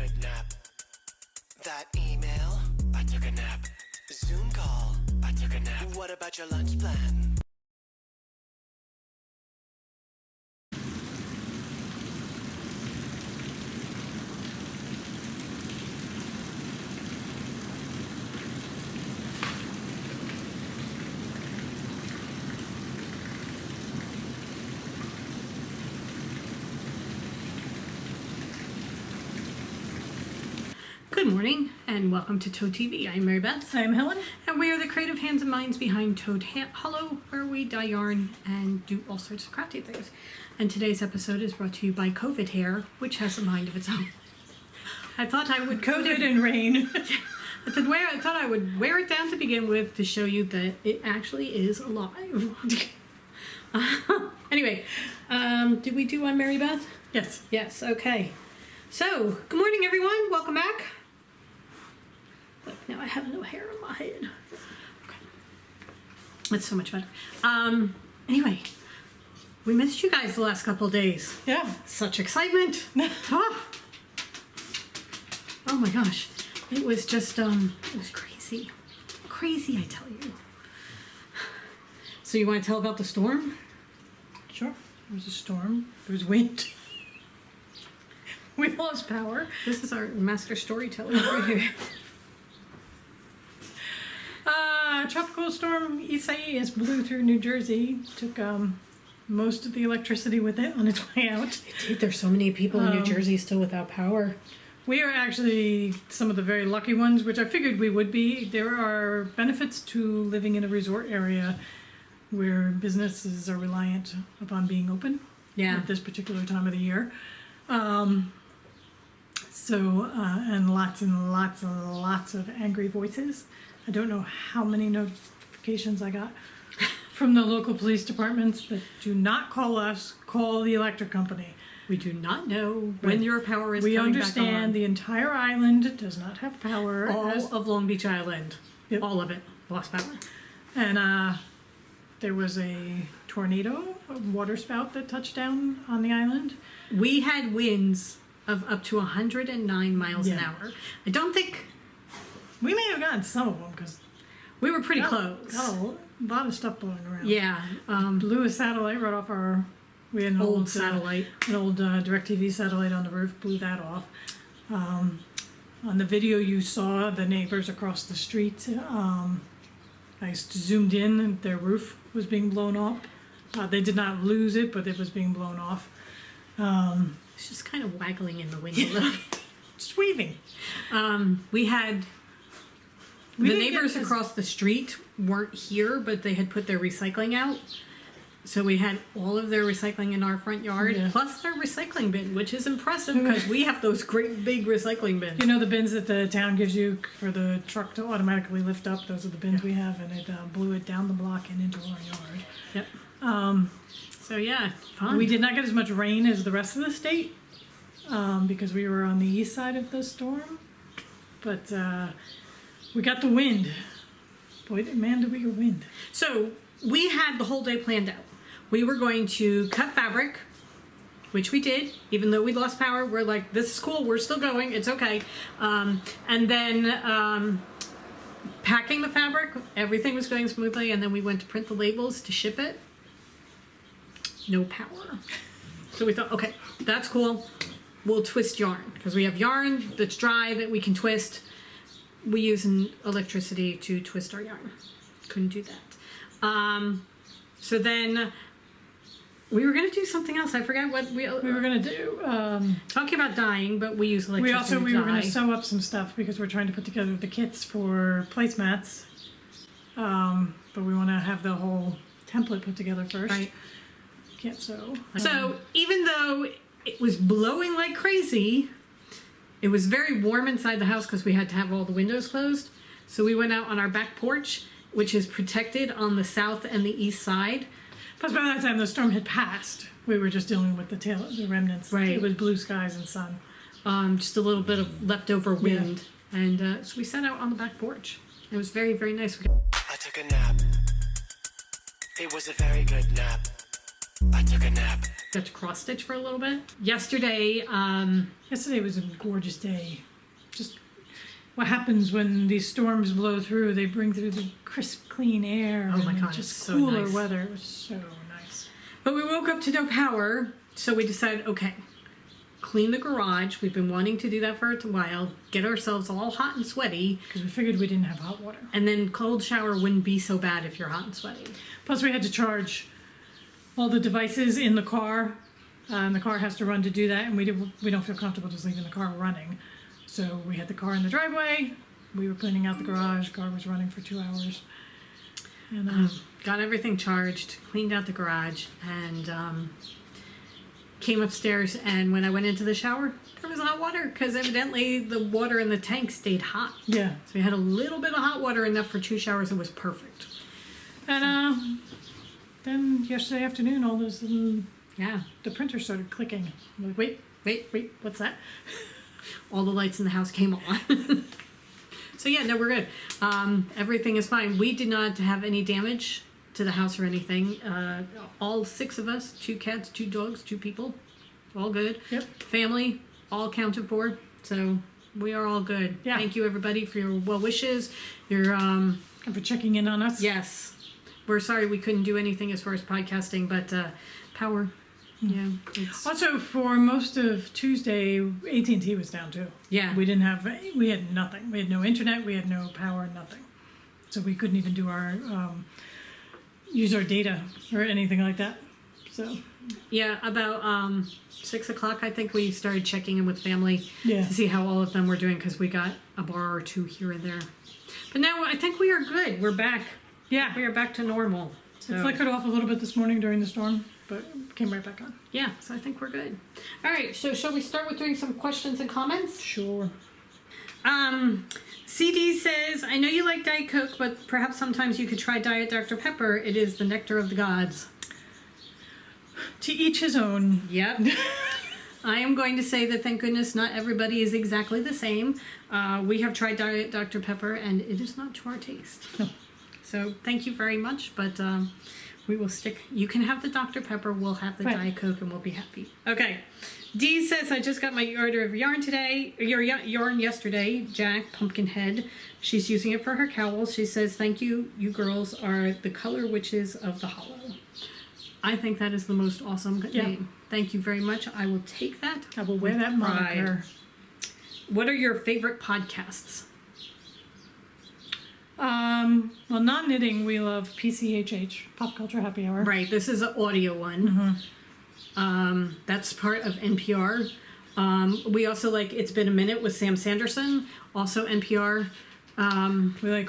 good nap. That email, I took a nap. Zoom call, I took a nap. What about your lunch plan? Good morning and welcome to Toad TV. I'm Mary Beth. I'm Helen. And we are the creative hands and minds behind Toad Hollow, where we dye yarn and do all sorts of crafty things. And today's episode is brought to you by COVID Hair, which has a mind of its own. I thought I would COVID and rain. I thought I would wear it down to begin with to show you that it actually is alive. Anyway, did we do on Mary Beth? Yes. Yes, okay. So, good morning everyone, welcome back. Look, now I have no hair on my head. Okay. That's so much better. Anyway, we missed you guys the last couple of days. Yeah. Such excitement. Oh my gosh. It was just, it was crazy. Crazy, I tell you. So you want to tell about the storm? Sure. There was a storm. There was wind. We lost power. This is our master storyteller right here. Tropical storm Isaias blew through New Jersey. Took most of the electricity with it on its way out. Dude, there's so many people in New Jersey still without power. We are actually some of the very lucky ones, which I figured we would be. There are benefits to living in a resort area where businesses are reliant upon being open at this particular time of the year. And lots and lots and lots of angry voices. I don't know how many notifications I got from the local police departments that do not call us, call the electric company. We do not know when your power is we coming back on. understand the entire island does not have power. All of Long Beach Island. Yep. All of it lost power. And there was a tornado, a water spout that touched down on the island. We had winds of up to 109 miles an hour. I don't think... We may have gotten some of them because we were pretty close. Got a lot of stuff blowing around. Yeah. Blew a satellite right off our... We had an old satellite. An old DirecTV satellite on the roof, blew that off. On the video you saw, the neighbors across the street, I zoomed in and their roof was being blown up. They did not lose it, but it was being blown off. It's just kind of waggling in the wind a little. Just weaving. We had... The neighbors across the street weren't here, but they had put their recycling out. So we had all of their recycling in our front yard, plus their recycling bin, which is impressive because we have those great big recycling bins. You know the bins that the town gives you for the truck to automatically lift up? Those are the bins we have, and it blew it down the block and into our yard. Yep. So yeah, fun. We did not get as much rain as the rest of the state because we were on the east side of the storm, but we got the wind. Boy, man, did we get wind. So we had the whole day planned out. We were going to cut fabric, which we did, even though we lost power. We're like, this is cool, we're still going, it's okay. And then packing the fabric, everything was going smoothly, and then we went to print the labels to ship it. No power. So we thought, okay, that's cool. We'll twist yarn, because we have yarn that's dry that we can twist. We use electricity to twist our yarn. Couldn't do that. So then we were going to do something else. I forgot what we were going to do. Talking about dyeing, but we use electricity. We were going to sew up some stuff because we're trying to put together the kits for placemats. But we want to have the whole template put together first. Right. Can't sew. So even though it was blowing like crazy, it was very warm inside the house because we had to have all the windows closed. So we went out on our back porch, which is protected on the south and the east side. Plus, by that time the storm had passed. We were just dealing with the remnants. Right. It was blue skies and sun. Just a little bit of leftover wind. Yeah. And so we sat out on the back porch. It was very, very nice. I took a nap. It was a very good nap. I took a nap. Got to cross stitch for a little bit. Yesterday, Yesterday was a gorgeous day. Just what happens when these storms blow through, they bring through the crisp, clean air. Oh my and God, just it's so cooler nice. weather. It was so nice. but we woke up to no power, so we decided, okay, clean the garage. We've been wanting to do that for a while. Get ourselves all hot and sweaty. Because we figured we didn't have hot water. And then cold shower wouldn't be so bad if you're hot and sweaty. Plus we had to charge all the devices in the car. And the car has to run to do that. And we don't feel comfortable just leaving the car running. So we had the car in the driveway. We were cleaning out the garage. Car was running for 2 hours. And Got everything charged, cleaned out the garage, and came upstairs. And when I went into the shower, there was hot water because evidently the water in the tank stayed hot. yeah. So we had a little bit of hot water, enough for 2 showers. It was perfect. And then yesterday afternoon, all this, Yeah. the printer started clicking. I'm like, wait, what's that? All the lights in the house came on. So yeah, no, we're good. Everything is fine. We did not have any damage to the house or anything. All 6 of us, 2 cats, 2 dogs, 2 people, all good. Yep. Family, all accounted for. So we are all good. Yeah. Thank you everybody for your well wishes. Your And for checking in on us. yes. We're sorry we couldn't do anything as far as podcasting, but power. Yeah. It's, Also, for most of Tuesday, AT&T was down too. yeah. We had nothing. We had no internet. We had no power. Nothing. So we couldn't even do use our data or anything like that. So Yeah, about 6 o'clock, I think we started checking in with family yeah, to see how all of them were doing because we got a bar or 2 here and there. But now I think we are good. We're back. yeah. We are back to normal. So, It flickered off a little bit this morning during the storm, but came right back on. yeah, so I think we're good. All right, so shall we start with doing some questions and comments? Sure. CD says, I know you like Diet Coke, but perhaps sometimes you could try Diet Dr. Pepper. It is the nectar of the gods. To each his own. Yep. I am going to say that thank goodness not everybody is exactly the same. We have tried Diet Dr. Pepper and it is not to our taste. No. So thank you very much, but we will stick. You can have the Dr. Pepper, we'll have the Right. Diet Coke, and we'll be happy. Okay. Dee says, I just got my order of yarn today, your yarn yesterday, Jack Pumpkinhead. She's using it for her cowl. She says, thank you, you girls are the color witches of the hollow. I think that is the most awesome Yeah. name. Thank you very much. I will take that. I will wear with that pride. moniker. What are your favorite podcasts? Well, not knitting, we love PCHH, Pop Culture Happy Hour. Right, this is an audio one. That's part of NPR. We also like It's Been a Minute with Sam Sanderson, also NPR. We like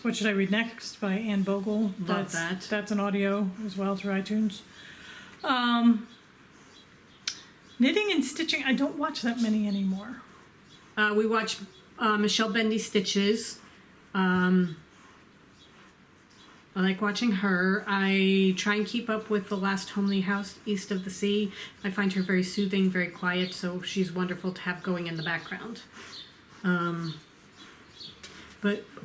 What Should I Read Next by Anne Bogle. Love that. That's an audio as well through iTunes. Knitting and stitching, I don't watch that many anymore. We watch Michelle Bendy Stitches. I like watching her. I try and keep up with The Last Homely House East of the Sea. I find her very soothing, very quiet, so she's wonderful to have going in the background. But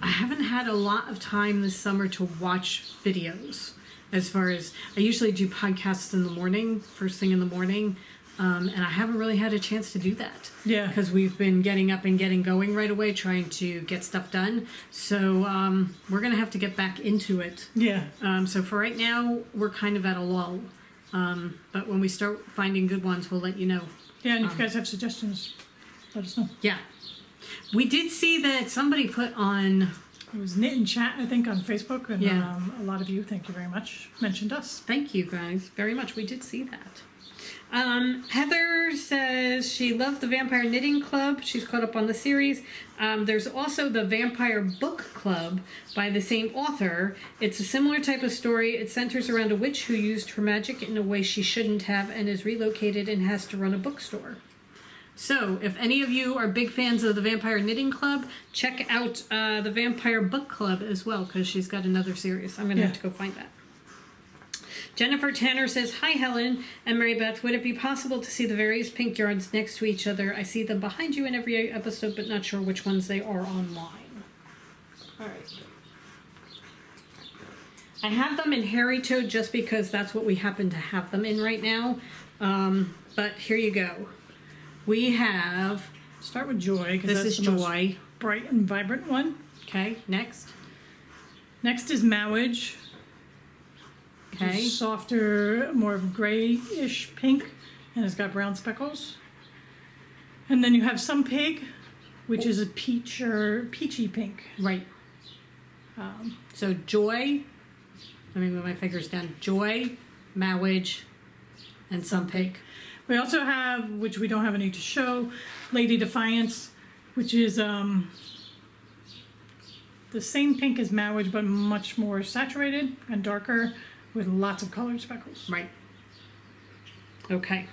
I haven't had a lot of time this summer to watch videos. As far as, I usually do podcasts in the morning, first thing in the morning, and I haven't really had a chance to do that. Yeah. Because we've been getting up and getting going right away, trying to get stuff done. So we're going to have to get back into it. Yeah. So for right now, we're kind of at a lull. But when we start finding good ones, we'll let you know. Yeah, and if you guys have suggestions, let us know. Yeah. We did see that somebody put on... It was Knit and Chat, I think, on Facebook, and Yeah. a lot of you, thank you very much, mentioned us. Thank you guys very much. We did see that. Heather says she loved the Vampire Knitting Club. She's caught up on the series. There's also the Vampire Book Club by the same author. It's a similar type of story. It centers around a witch who used her magic in a way she shouldn't have and is relocated and has to run a bookstore. So, if any of you are big fans of the Vampire Knitting Club, check out the Vampire Book Club as well, because she's got another series. I'm going to have to go find that. Jennifer Tanner says, hi Helen and Mary Beth, would it be possible to see the various pink yarns next to each other? I see them behind you in every episode, but not sure which ones they are online. Alright. I have them in Hairy Toad just because that's what we happen to have them in right now. But here you go. We have, Start with Joy, because this that's is the most Joy. bright and vibrant one. Okay, next. Next is Mowage. Okay. Softer, more of grayish pink, and it's got brown speckles. And then you have Some Pig, which is a peach or peachy pink. Right. So Joy, let me move my fingers down. Joy, Mowage, and Some Pig. We also have, which we don't have any to show, Lady Defiance, which is the same pink as Mowage, but much more saturated and darker with lots of colored speckles. Right. Okay.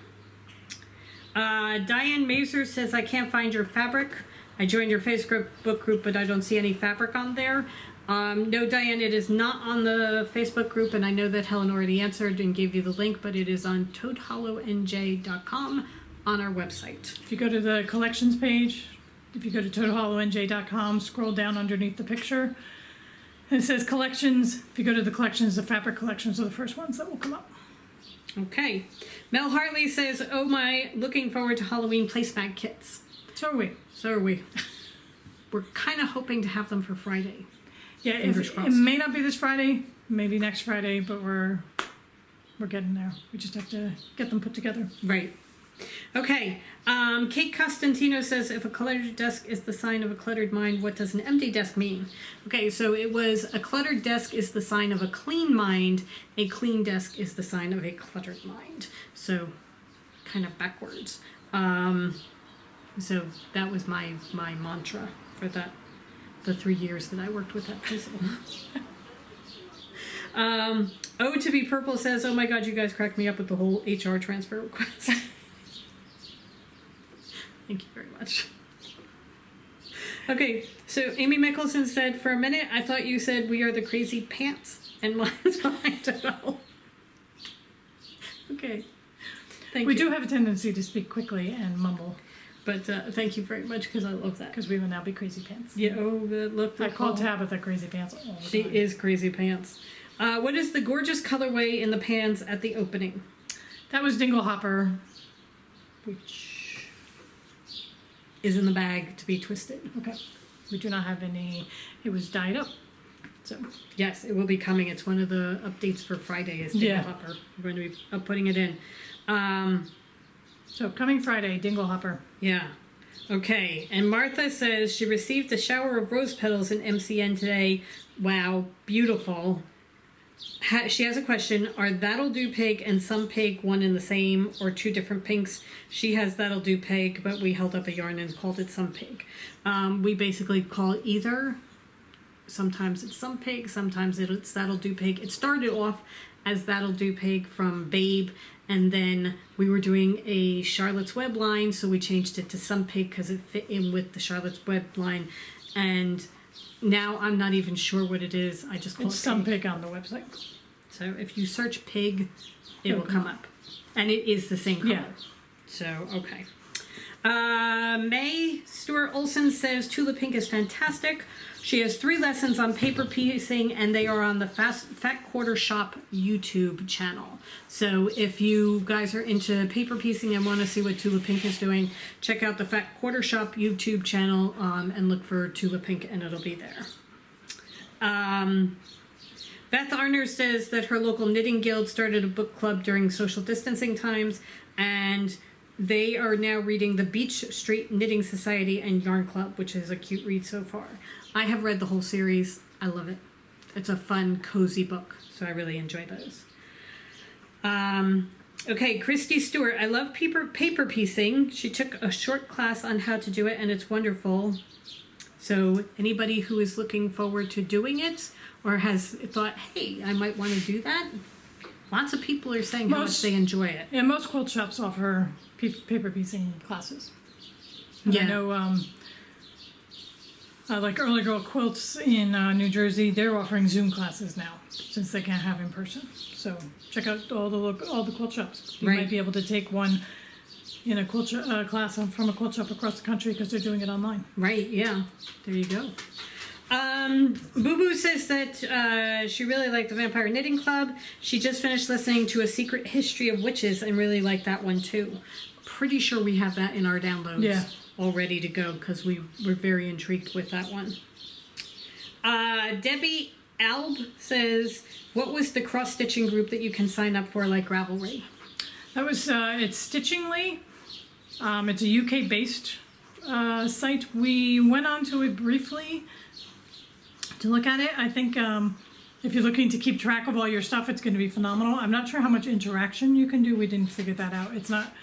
Diane Mazer says, I can't find your fabric. I joined your Facebook group, but I don't see any fabric on there. No, Diane, it is not on the Facebook group, and I know that Helen already answered and gave you the link, but it is on toadhollowNJ.com on our website. If you go to the collections page, if you go to toadhollowNJ.com, scroll down underneath the picture, and it says collections. If you go to the collections, the fabric collections are the first ones that will come up. Okay. Mel Hartley says, oh my, looking forward to Halloween placemat kits. So are we. So are we. We're kind of hoping to have them for Friday. Yeah, it may not be this Friday, maybe next Friday, but we're getting there. We just have to get them put together. Right. Okay. Kate Costantino says, if a cluttered desk is the sign of a cluttered mind, what does an empty desk mean? Okay, so it was a cluttered desk is the sign of a clean mind. A clean desk is the sign of a cluttered mind. So kind of backwards. So that was my mantra for the 3 years that I worked with that pencil. Oh, to be purple says, oh my god, you guys cracked me up with the whole HR transfer request. Thank you very much. Okay, so Amy Mickelson said, for a minute, I thought you said we are the crazy pants, and mine's behind it all. Okay, thank you. We do have a tendency to speak quickly and mumble. But thank you very much, because I love that. Because we will now be crazy pants. Yeah, oh, look. I call Tabitha crazy pants all the time. She is crazy pants. What is the gorgeous colorway in the pants at the opening? That was Dinglehopper, which is in the bag to be twisted. Okay. We do not have any. It was dyed up. So yes, it will be coming. It's one of the updates for Friday is Dinglehopper. We're going to be putting it in. So coming Friday, Dinglehopper. Yeah. Okay. And Martha says she received a shower of rose petals in MCN today. Wow. Beautiful. She has a question. Are That'll Do Pig and Some Pig one in the same or two different pinks? She has That'll Do Pig, but we held up a yarn and called it Some Pig. We basically call it either. Sometimes it's Some Pig, sometimes it's That'll Do Pig. It started off as That'll Do Pig from Babe, and then we were doing a Charlotte's Web line, so we changed it to Some Pig because it fit in with the Charlotte's Web line. And now I'm not even sure what it is. I just call it Some Pig on the website. So if you search pig, it will come up. And it is the same color. Yeah. So, okay. May Stewart Olson says Tula Pink is fantastic. She has 3 lessons on paper piecing, and they are on the Fat Quarter Shop YouTube channel. So if you guys are into paper piecing and want to see what Tula Pink is doing, check out the Fat Quarter Shop YouTube channel and look for Tula Pink, and it'll be there. Beth Arner says that her local knitting guild started a book club during social distancing times, and they are now reading the Beach Street Knitting Society and Yarn Club, which is a cute read so far. I have read the whole series. I love it. It's a fun, cozy book, so I really enjoy those. Okay, Christy Stewart. I love paper piecing. She took a short class on how to do it, and it's wonderful. So anybody who is looking forward to doing it or has thought, hey, I might want to do that, lots of people are saying how much they enjoy it. Yeah, most quilt shops offer paper piecing classes. And yeah. I know, like Early Girl Quilts in New Jersey, they're offering Zoom classes now since they can't have in person. So check out all the quilt shops. You might be able to take one in a quilt class from a quilt shop across the country because they're doing it online. Right, yeah. There you go. Boo Boo says that she really liked the Vampire Knitting Club. She just finished listening to A Secret History of Witches and really liked that one too. Pretty sure we have that in our downloads all ready to go because we were very intrigued with that one. Debbie Alb says, what was the cross-stitching group that you can sign up for like Ravelry? That was, it's Stitchingly. It's a UK-based site. We went onto it briefly to look at it. I think if you're looking to keep track of all your stuff, it's going to be phenomenal. I'm not sure how much interaction you can do. We didn't figure that out. It's not,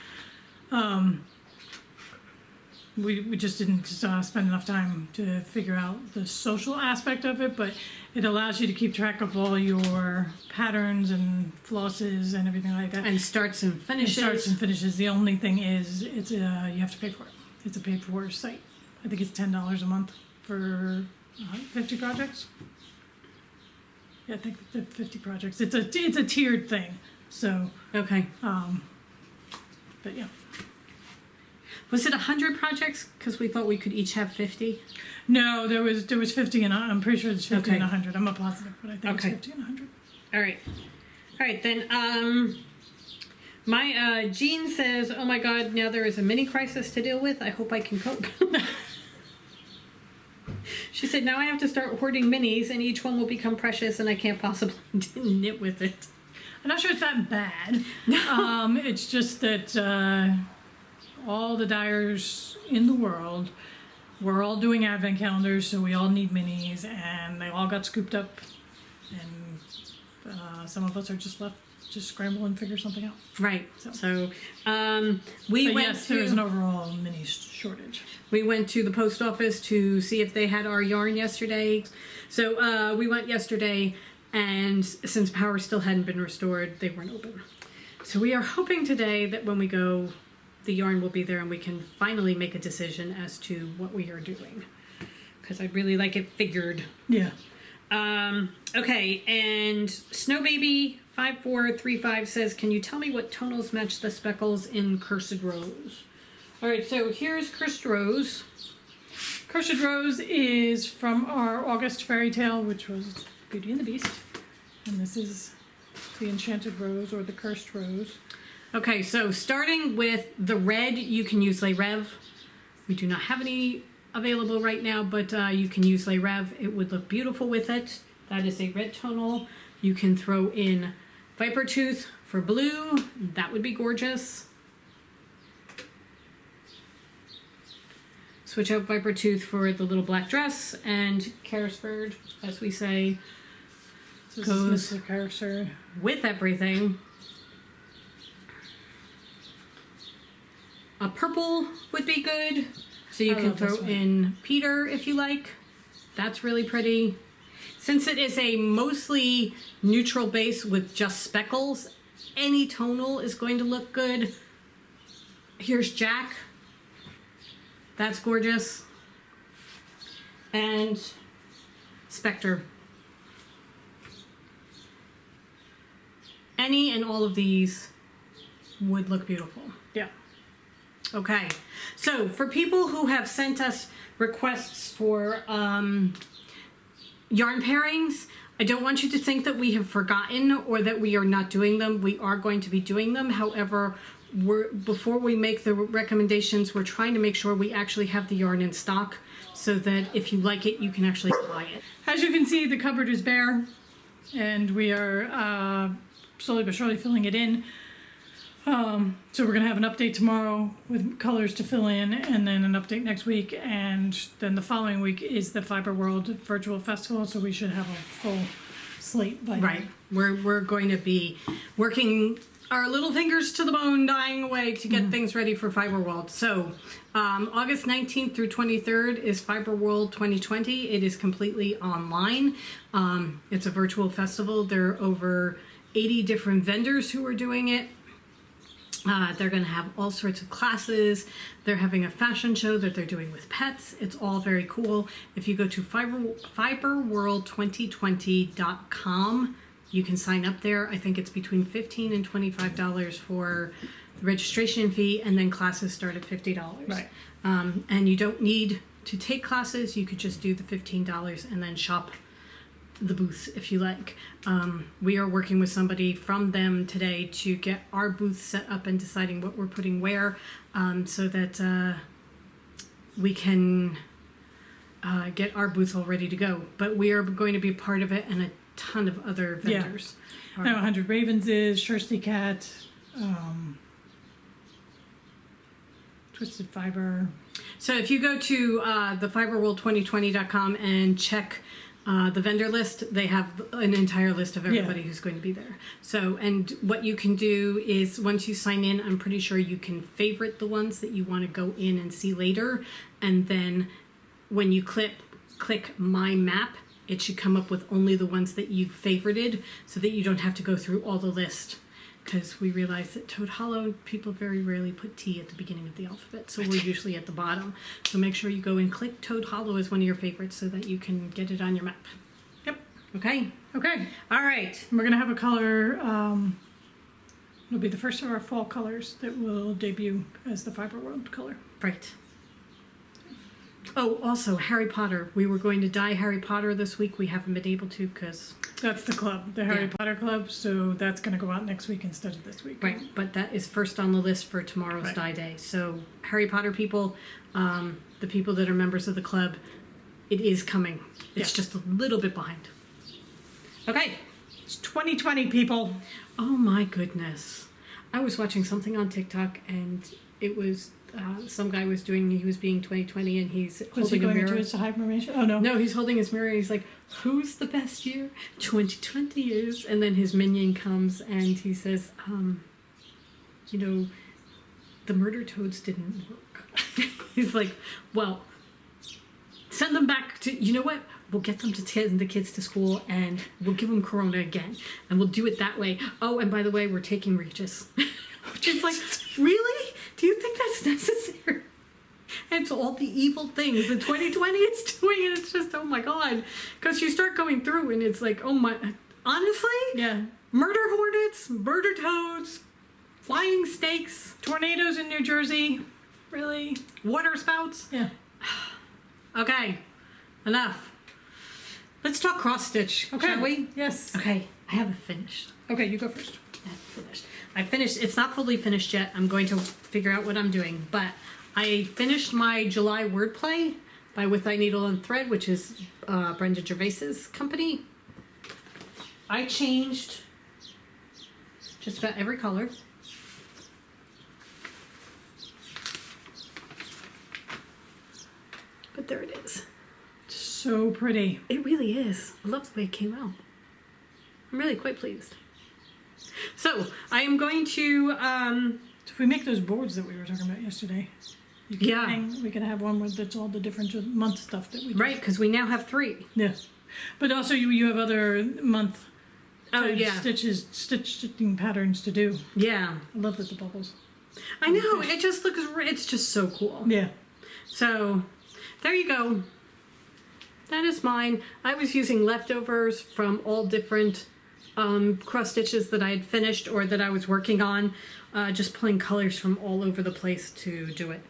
we just didn't spend enough time to figure out the social aspect of it, but it allows you to keep track of all your patterns and flosses and everything like that. And starts and finishes. It starts and finishes. The only thing is, it's you have to pay for it. It's a paid-for site. I think it's $10 a month for 50 projects. Yeah, I think 50 projects. It's a tiered thing. So Okay. but yeah. Was it 100 projects? Because we thought we could each have 50. No, there was 50 and I'm pretty sure it's 50 and Okay. 100. I'm not positive, but I think Okay. it's 50 and 100. All right, then, my, Jean says, oh my god, now there is a mini crisis to deal with. I hope I can cope. She said, now I have to start hoarding minis and each one will become precious and I can't possibly knit with it. I'm not sure it's that bad. It's just that all the dyers in the world, we're all doing advent calendars, so we all need minis, and they all got scooped up, and some of us are just left just scramble and figure something out. Right. So But yes, there is an overall mini shortage. We went to the post office to see if they had our yarn yesterday. So we went yesterday, and since power still hadn't been restored, they weren't open. So we are hoping today that when we go, the yarn will be there and we can finally make a decision as to what we are doing. Because I'd really like it figured. Yeah. Okay, and Snow Baby 5435 says, can you tell me what tonals match the speckles in Cursed Rose? All right, so here's Cursed Rose. Cursed Rose is from our August fairy tale, which was Beauty and the Beast. And this is the Enchanted Rose or the Cursed Rose. Okay, so starting with the red, you can use Les Rev. We do not have any available right now, but you can use Les Rev. It would look beautiful with it. That is a red tonal. You can throw in Viper Tooth for blue. That would be gorgeous. Switch out Viper Tooth for the little black dress, and Carrisford, as we say, So this goes is Mr. Carrisford. with everything. A purple would be good. So you I can love this throw one. in Peter if you like. That's really pretty. Since it is a mostly neutral base with just speckles, any tonal is going to look good. Here's Jack. That's gorgeous. And Spectre. Any and all of these would look beautiful. Yeah. Okay, so for people who have sent us requests for yarn pairings, I don't want you to think that we have forgotten or that we are not doing them. We are going to be doing them. However, before we make the recommendations, we're trying to make sure we actually have the yarn in stock so that if you like it, you can actually buy it. As you can see, the cupboard is bare, and we are slowly but surely filling it in. So we're gonna have an update tomorrow with colors to fill in, and then an update next week, and then the following week is the Fiber World Virtual Festival, so we should have a full slate by then. Right, we're going to be working our little fingers to the bone, dying away to get things ready for Fiber World. So August 19th through 23rd is Fiber World 2020. It is completely online. It's a virtual festival. There are over 80 different vendors who are doing it. They're going to have all sorts of classes. They're having a fashion show that they're doing with pets. It's all very cool. If you go to fiberworld2020.com, you can sign up there. I think it's between $15 and $25 for the registration fee, and then classes start at $50. Right. And you don't need to take classes, you could just do the $15 and then shop the booth if you like. We are working with somebody from them today to get our booth set up and deciding what we're putting where, so that we can get our booth all ready to go. But we are going to be part of it, and a ton of other vendors. I know 100 Ravens is, Thirsty Cat, Twisted Fiber. So if you go to thefiberworld2020.com and check the vendor list, they have an entire list of everybody who's going to be there. So, and what you can do is once you sign in, I'm pretty sure you can favorite the ones that you want to go in and see later. And then when you click My Map, it should come up with only the ones that you've favorited, so that you don't have to go through all the list. Because we realize that Toad Hollow, people very rarely put T at the beginning of the alphabet, so we're usually at the bottom. So make sure you go and click Toad Hollow as one of your favorites so that you can get it on your map. Yep. Okay? Okay. All right. We're going to have a color, it'll be the first of our fall colors that will debut as the Fiber World color. Right. Oh, also, Harry Potter. We were going to dye Harry Potter this week. We haven't been able to because... That's the club, the Harry Potter Club, so that's going to go out next week instead of this week. Right, but that is first on the list for tomorrow's dye day. So, Harry Potter people, the people that are members of the club, it is coming. It's just a little bit behind. Okay. It's 2020, people. Oh my goodness. I was watching something on TikTok, and it was... some guy was doing, he was being 2020, and he's holding a mirror. Was he going into his hibernation? Oh, no. No, he's holding his mirror, and he's like, who's the best year? 2020 is. And then his minion comes, and he says, you know, the murder toads didn't work. He's like, well, send them back to, you know what? We'll get them to send the kids to school, and we'll give them Corona again, and we'll do it that way. Oh, and by the way, we're taking Regis. Which is like, really? Do you think that's necessary? And it's all the evil things that 2020 is doing, and it's just, oh my god. Because you start going through, and it's like, oh my, honestly? Yeah. Murder hornets, murder toads, flying snakes, tornadoes in New Jersey. Really? Water spouts. Yeah. Okay, enough. Let's talk cross stitch, shall we? Yes. Okay, I haven't finished. Okay, you go first. I finished. It's not fully finished yet. I'm going to figure out what I'm doing, but I finished my July wordplay by With Thy Needle and Thread, which is Brenda Gervais's company. I changed just about every color. But there it is. So pretty. It really is. I love the way it came out. I'm really quite pleased. So, I am going to... So if we make those boards that we were talking about yesterday, you can we can have one with that's all the different month stuff that we do. Right, because we now have 3. Yeah. But also you have other month stitching patterns to do. Yeah. I love the bubbles. I know, it just looks... It's just so cool. Yeah. So, there you go. That is mine. I was using leftovers from all different... cross stitches that I had finished or that I was working on, just pulling colors from all over the place to do it.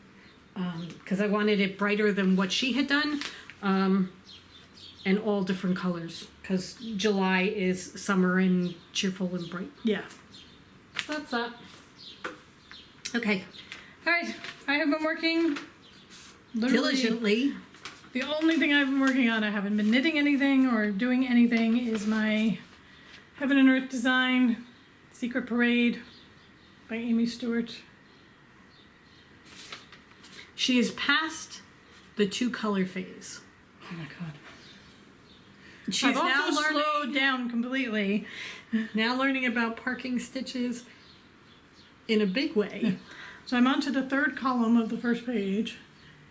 Because I wanted it brighter than what she had done, and all different colors. Because July is summer and cheerful and bright. Yeah. So that's that. Okay. All right. I have been working diligently. The only thing I've been working on, I haven't been knitting anything or doing anything, is my Heaven and Earth design, Secret Parade by Amy Stewart. She is past the 2-color phase. Oh my god. She's I've now also slowed down completely. Now learning about parking stitches in a big way. So I'm on to the 3rd column of the first page,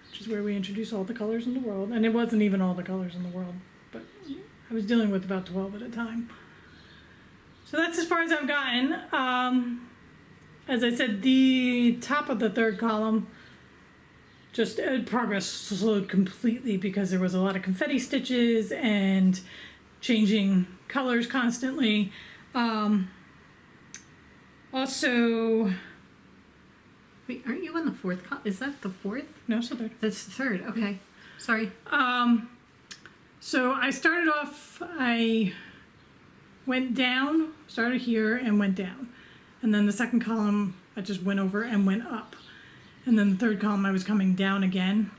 which is where we introduce all the colors in the world. And it wasn't even all the colors in the world, but I was dealing with about 12 at a time. So that's as far as I've gotten. As I said, the top of the 3rd column, just progress slowed completely because there was a lot of confetti stitches and changing colors constantly. Also... Wait, aren't you on the 4th column? Is that the 4th? No, it's the 3rd. That's the 3rd, okay. Sorry. So I started off, I went down, started here and went down. And then the second column, I just went over and went up. And then the third column, I was coming down again.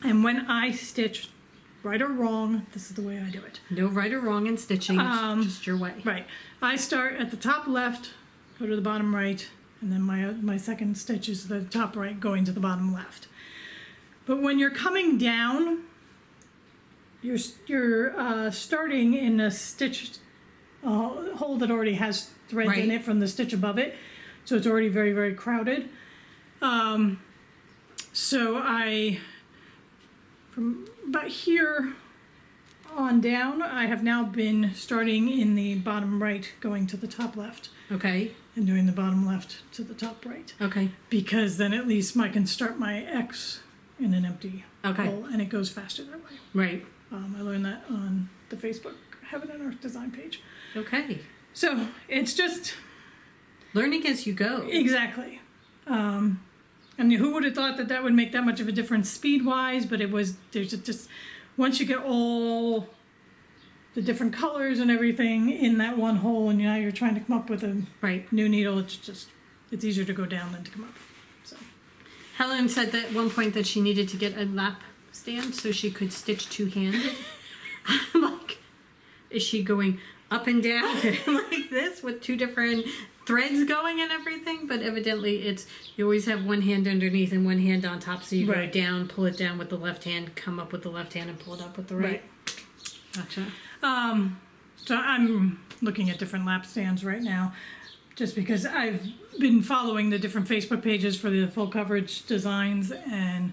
And when I stitch, right or wrong, this is the way I do it. No right or wrong in stitching. It's just your way. Right. I start at the top left, go to the bottom right, and then my second stitch is the top right going to the bottom left. But when you're coming down, you're starting in a stitch hole that already has threads in it from the stitch above it, so it's already very, very crowded. So from about here on down, I have now been starting in the bottom right, going to the top left, Okay. and doing the bottom left to the top right. Okay. Because then at least I can start my X in an empty Okay. hole, and it goes faster that way. Right. I learned that on the Facebook Heaven and Earth design page. Okay. So it's just Learning as you go. exactly. And who would have thought that that would make that much of a difference speed-wise? But it was. There's just once you get all the different colors and everything in that one hole, and now you're trying to come up with a Right. new needle. It's easier to go down than to come up. So Helen said that at one point that she needed to get a lap stand so she could stitch two-handed. I'm like, is she going up and down like this with two different threads going and everything? But evidently you always have one hand underneath and one hand on top, so you go Right. down, pull it down with the left hand, come up with the left hand and pull it up with the right. Gotcha. So I'm looking at different lap stands right now, just because I've been following the different Facebook pages for the full coverage designs, and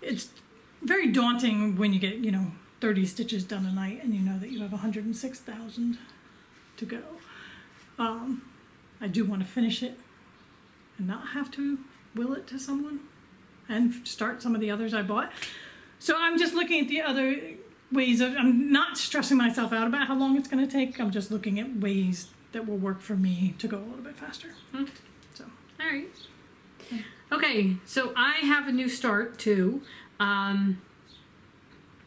it's very daunting when you get, 30 stitches done a night and you know that you have 106,000 to go. I do want to finish it and not have to will it to someone and start some of the others I bought. So I'm just looking at the other ways of, I'm not stressing myself out about how long it's going to take. I'm just looking at ways that will work for me to go a little bit faster. So, All right. Okay, so I have a new start too.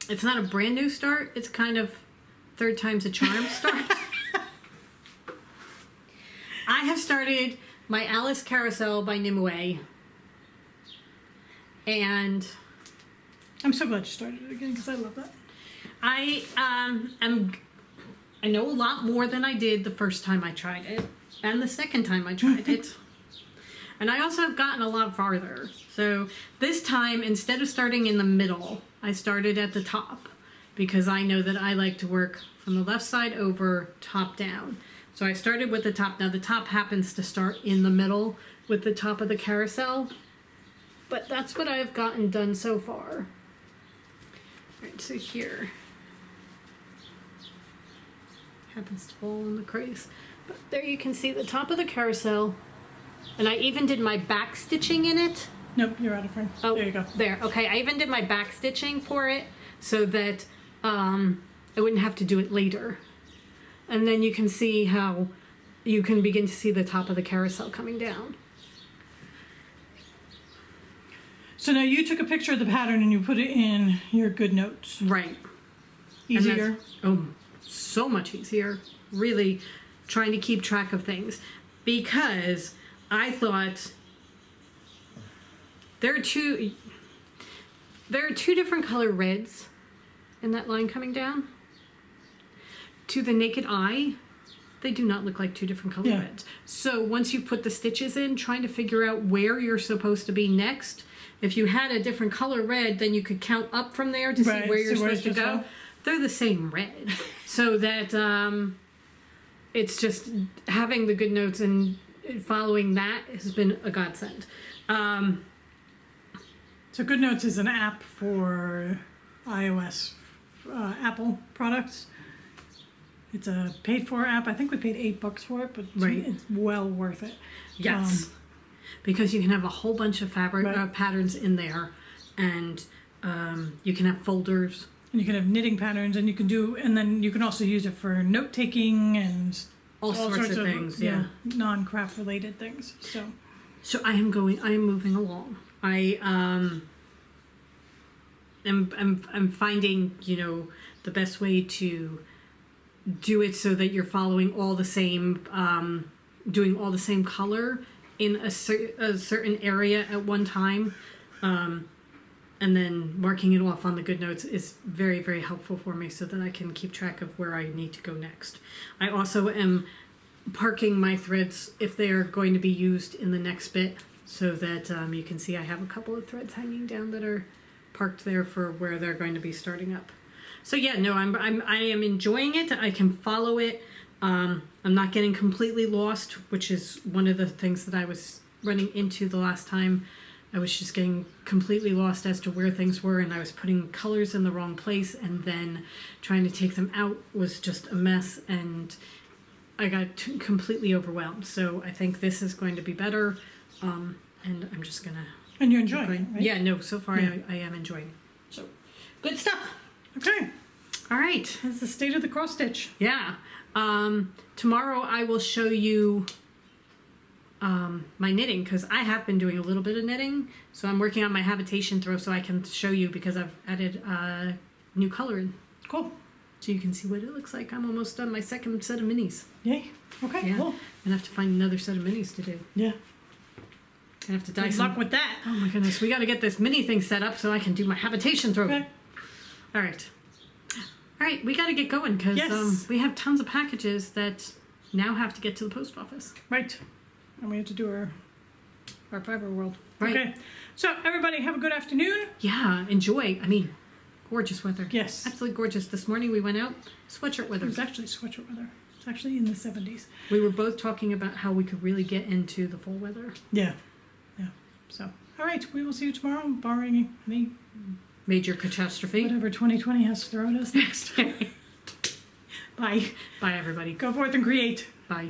It's not a brand new start. It's kind of third time's a charm start. I have started my Alice Carousel by Nimue. And I'm so glad you started it again because I love that. I know a lot more than I did the first time I tried it and the second time I tried it. And I also have gotten a lot farther. So this time, instead of starting in the middle, I started at the top because I know that I like to work from the left side over, top down. So I started with the top. Now the top happens to start in the middle with the top of the carousel, but that's what I've gotten done so far. All right, so here happens to fall in the crease, but there you can see the top of the carousel, and I even did my back stitching in it. Nope, you're out of frame. Oh, there you go. There, okay. I even did my back stitching for it so that I wouldn't have to do it later. And then you can see how you can begin to see the top of the carousel coming down. So now you took a picture of the pattern and you put it in your Goodnotes. Right. Easier. Oh, so much easier. Really trying to keep track of things. Because I thought there are two different color reds in that line coming down. To the naked eye, they do not look like two different color reds. So once you put the stitches in, trying to figure out where you're supposed to be next. If you had a different color red, then you could count up from there to see where you're supposed to go. They're the same red. So that it's just having the Goodnotes and following that has been a godsend. So Goodnotes is an app for iOS, Apple products. It's a paid-for app. I think we paid $8 for it, but it's well worth it. Yes, because you can have a whole bunch of fabric patterns in there, and you can have folders. And you can have knitting patterns, and you can do, and then you can also use it for note-taking and all sorts of things. Yeah, non-craft related things. So I am moving along. I'm finding, you know, the best way to do it so that you're following all the same, doing all the same color in a certain area at one time. And then marking it off on the Goodnotes is very, very helpful for me so that I can keep track of where I need to go next. I also am parking my threads if they are going to be used in the next bit so that you can see I have a couple of threads hanging down that are parked there for where they're going to be starting up. So yeah, no, I am enjoying it. I can follow it. I'm not getting completely lost, which is one of the things that I was running into the last time. I was just getting completely lost as to where things were, and I was putting colors in the wrong place, and then trying to take them out was just a mess, and I got completely overwhelmed. So I think this is going to be better, and I'm just gonna... And you're enjoying it, right? Yeah, no, so far Yeah. I am enjoying it. So, good stuff. Okay. All right. That's the state of the cross stitch. Yeah. Tomorrow I will show you my knitting, because I have been doing a little bit of knitting. So I'm working on my habitation throw so I can show you, because I've added new color in. Cool. So you can see what it looks like. I'm almost done my second set of minis. Yay. Okay, Yeah. cool. I'm gonna have to find another set of minis to do. Yeah. I have to dye Good some. luck with that. Oh my goodness, we got to get this mini thing set up so I can do my habitation throw. Okay. All right. All right, we got to get going because Yes. we have tons of packages that now have to get to the post office. Right. And we have to do our fiber world. Right. Okay. So everybody have a good afternoon. Yeah, enjoy. I mean, gorgeous weather. Yes. Absolutely gorgeous. This morning we went out, sweatshirt It weather. was actually sweatshirt weather. It's actually in the 70s. We were both talking about how we could really get into the fall weather. Yeah. Yeah. So, all right. We will see you tomorrow, barring any Major catastrophe. whatever 2020 has to throw at us next. Bye. Bye, everybody. Go forth and create. Bye.